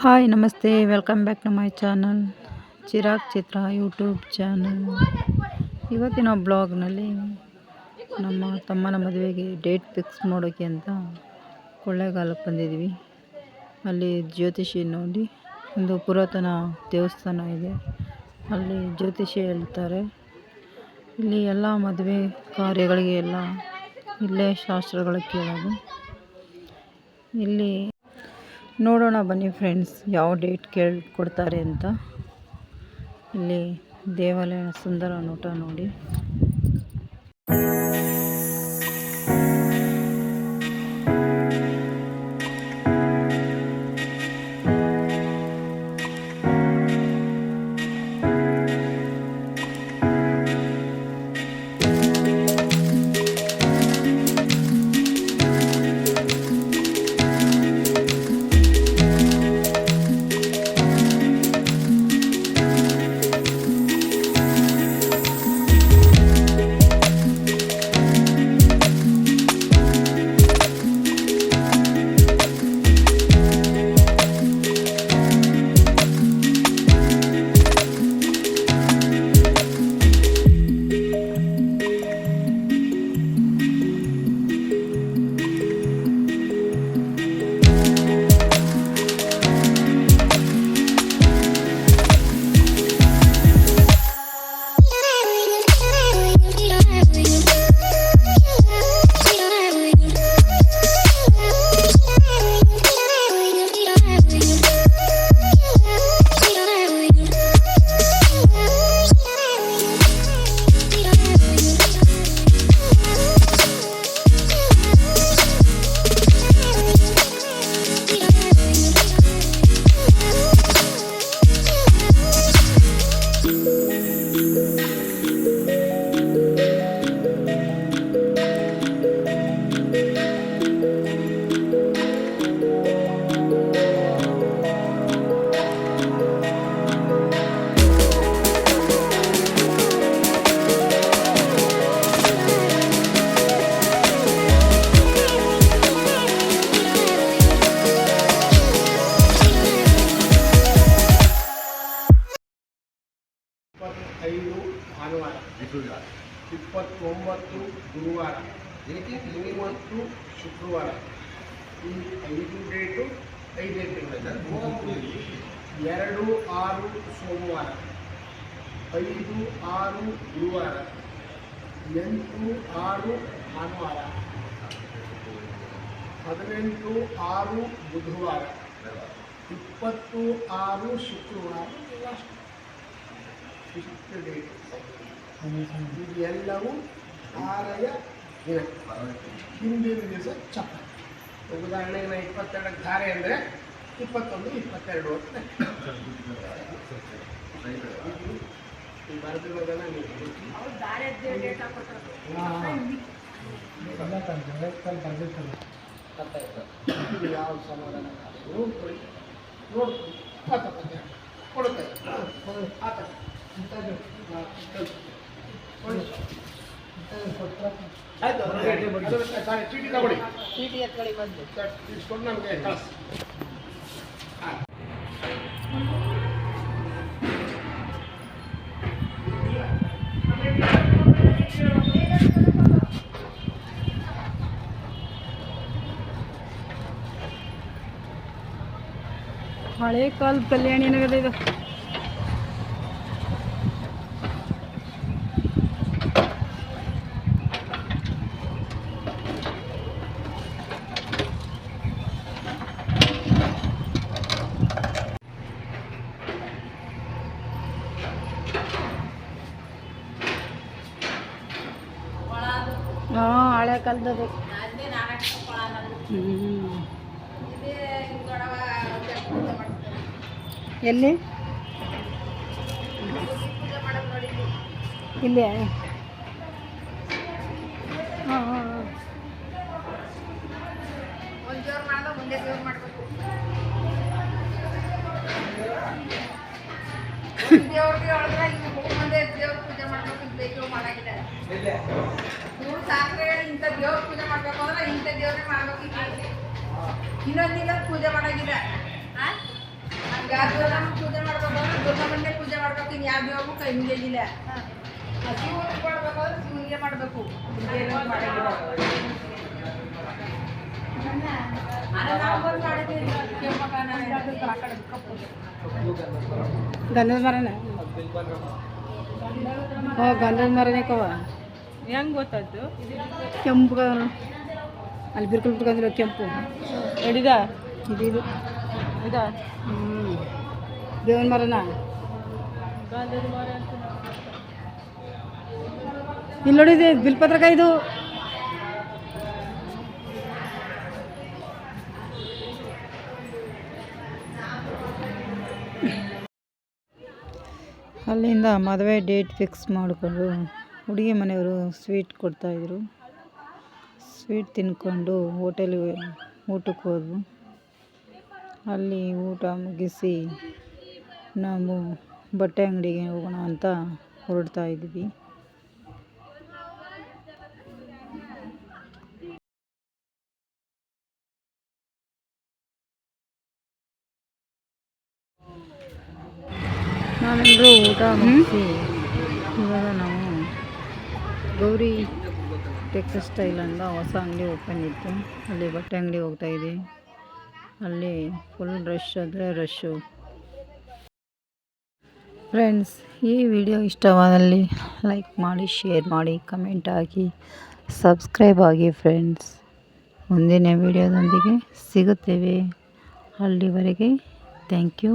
Hi ನಮಸ್ತೆ, welcome back to my channel Chirag Chitra YouTube channel. ಇವತ್ತಿನ ಬ್ಲಾಗ್ನಲ್ಲಿ ನಮ್ಮ ತಮ್ಮನ ಮದುವೆಗೆ ಡೇಟ್ ಫಿಕ್ಸ್ ಮಾಡೋಕ್ಕೆ ಅಂತ ಕೊಳ್ಳೇಗಾಲಕ್ಕೆ ಬಂದಿದ್ವಿ. ಅಲ್ಲಿ ಜ್ಯೋತಿಷಿ ನೋಡಿ ಒಂದು ಪುರಾತನ ದೇವಸ್ಥಾನ ಇದೆ, ಅಲ್ಲಿ ಜ್ಯೋತಿಷಿ ಹೇಳ್ತಾರೆ. ಇಲ್ಲಿ ಎಲ್ಲ ಮದುವೆ ಕಾರ್ಯಗಳಿಗೆ ಎಲ್ಲ ಇಲ್ಲೇ ಶಾಸ್ತ್ರಗಳು ಕೇಳೋದು. ಇಲ್ಲಿ ನೋಡೋಣ ಬನ್ನಿ ಫ್ರೆಂಡ್ಸ್, ಯಾವ ಡೇಟ್ ಕೊಡ್ತಾರೆ ಅಂತ. ಇಲ್ಲಿ ದೇವಾಲಯ ಸುಂದರ ನೋಟ ನೋಡಿ. ಭಾನುವಾರ, 29 ಗುರುವಾರ, 30 ಶುಕ್ರವಾರ. ಈ 5 ಡೇಟು 5 2-6 ಸೋಮವಾರ, 5-6 ಗುರುವಾರ, 8-6 ಭಾನುವಾರ, 18-6 ಬುಧವಾರ, 20-6 ಶುಕ್ರವಾರ. ಇಷ್ಟು ಡೇಟ್ ಇದೆಲ್ಲವೂ ಆರಯ ದಿನ. ಹಿಂದಿನ ದಿವಸ ಚಪ್ಪ. ಉದಾಹರಣೆಗೆ ನಾ 22ಕ್ಕೆ ಧಾರೆ ಅಂದರೆ 21-22 ಅಂತ ಬರೆದಿರೋದನ್ನ ನೀವು ಯಾವ ಸಮಾಧಾನ ನೋಡ್ಕೊಳ್ಳಿ, ಕೊಡುತ್ತೆ ಆತ ಚೀಟಿ ತಗೊಳ್ಳಿ, ಚೀಟಿ ಎತ್ಕೊಳ್ಳಿ, ಬಂದು ಇಸ್ಕೊಂಡು ನಮಗೆ ಕಳಿಸಿ. ಹಳೆ ಕಾಲದ ಕಲ್ಯಾಣಿ ನಗರ ಇದು. ಹಳೆ ಕಾಲದ ಎಲ್ಲಿ ಇಲ್ಲಿ ಮುಂದೆ ದೇವ್ರು ಮಾಡಬೇಕು. ದೇವ್ರಿಗೆ ಹೇಳಿದ್ರೆ ಈಗ ಮುಂದೆ ದೇವ್ರ ಪೂಜೆ ಮಾಡಬೇಕು ಅಂತ ಬೇಕೋ ಮಾಡಾಗಿದ್ದಾರೆ. ಇವ್ರು ಸಾಕ್ರೆ ಇಂಥ ದೇವ್ರ ಪೂಜೆ ಮಾಡಬೇಕು ಅಂದ್ರೆ ಇಂಥ ದೇವ್ರೇ ಮಾಡಬೇಕು. ಇನ್ನೊಂದಿನ ಪೂಜೆ ಮಾಡಾಗಿದೆ. ಈಗ ದುರ್ಗಮ್ಮ ಪೂಜೆ ಮಾಡ್ಬೇಕಂದ್ರೆ ದುರ್ಗಮ್ಮನ್ನೇ ಪೂಜೆ ಮಾಡ್ಬೇಕು, ಇನ್ನು ಯಾವ ದೇವ್ರಿಗೂ ಕೈ ಮುಗಿಯೋದಿಲ್ಲ. ಶಿವನಿಗೆ ಕೊಡ್ಬೇಕಾದ್ರೆ ಶಿವನಿಗೆ ಮಾಡಬೇಕು, ನಾವು ಬಂದು ಮಾಡಿದ್ದೀವಿ ಗಂಧದ ಮರನ ಗಂಧದ ಮರನೇ ಕವ ಹೆಂಗೆ ಗೊತ್ತಾಯ್ತು? ಕೆಂಪು ಅಲ್ಲಿ ಬಿರ್ಕಲ್ ಬಿಟ್ಕೊಂಡಿರೋ ಕೆಂಪು ಎಡಿದ ಇದು ಇದಾ ಬೇವಿನ ಮರನ ಇಲ್ಲಿ ನೋಡಿದೆ ಬಿಲ್ಪತ್ರಕಾಯಿ ಇದು. ಅಲ್ಲಿಂದ ಮದುವೆ ಡೇಟ್ ಫಿಕ್ಸ್ ಮಾಡಿಕೊಂಡು ಹುಡುಗಿ ಮನೆಯವರು ಸ್ವೀಟ್ ಕೊಡ್ತಾಯಿದ್ರು. ಸ್ವೀಟ್ ತಿನ್ಕೊಂಡು ಹೋಟೆಲ್ಗೆ ಊಟಕ್ಕೆ ಹೋದ್ವು. ಅಲ್ಲಿ ಊಟ ಮುಗಿಸಿ ನಾವು ಬಟ್ಟೆ ಅಂಗಡಿಗೆ ಹೋಗೋಣ ಅಂತ ಹೊರಡ್ತಾ ಇದ್ವಿ. ನಾವೆಲ್ಲರೂ ಊಟ ಮುಗಿಸಿ ಇವಾಗ ನಾವು ಗೌರಿ ಟೆಕ್ಸ್ಟೈಲ್ ಅಂತ ಹೊಸ ಅಂಗಡಿ ಓಪನ್ ಇತ್ತು, ಅಲ್ಲಿ ಬಟ್ಟೆ ಅಂಗಡಿ ಹೋಗ್ತಾಯಿದ್ವಿ. ಅಲ್ಲಿ ಫುಲ್ ರಶ್ ಆದರೆ ರಶ್ಶು. ಫ್ರೆಂಡ್ಸ್, ಈ ವಿಡಿಯೋ ಇಷ್ಟವಾದಲ್ಲಿ ಲೈಕ್ ಮಾಡಿ, ಶೇರ್ ಮಾಡಿ, ಕಮೆಂಟ್ ಹಾಕಿ, ಸಬ್ಸ್ಕ್ರೈಬ್ ಆಗಿ ಫ್ರೆಂಡ್ಸ್. ಮುಂದಿನ ವಿಡಿಯೋದೊಂದಿಗೆ ಸಿಗುತ್ತೇವೆ. ಅಲ್ಲಿವರೆಗೆ ಥ್ಯಾಂಕ್ ಯು.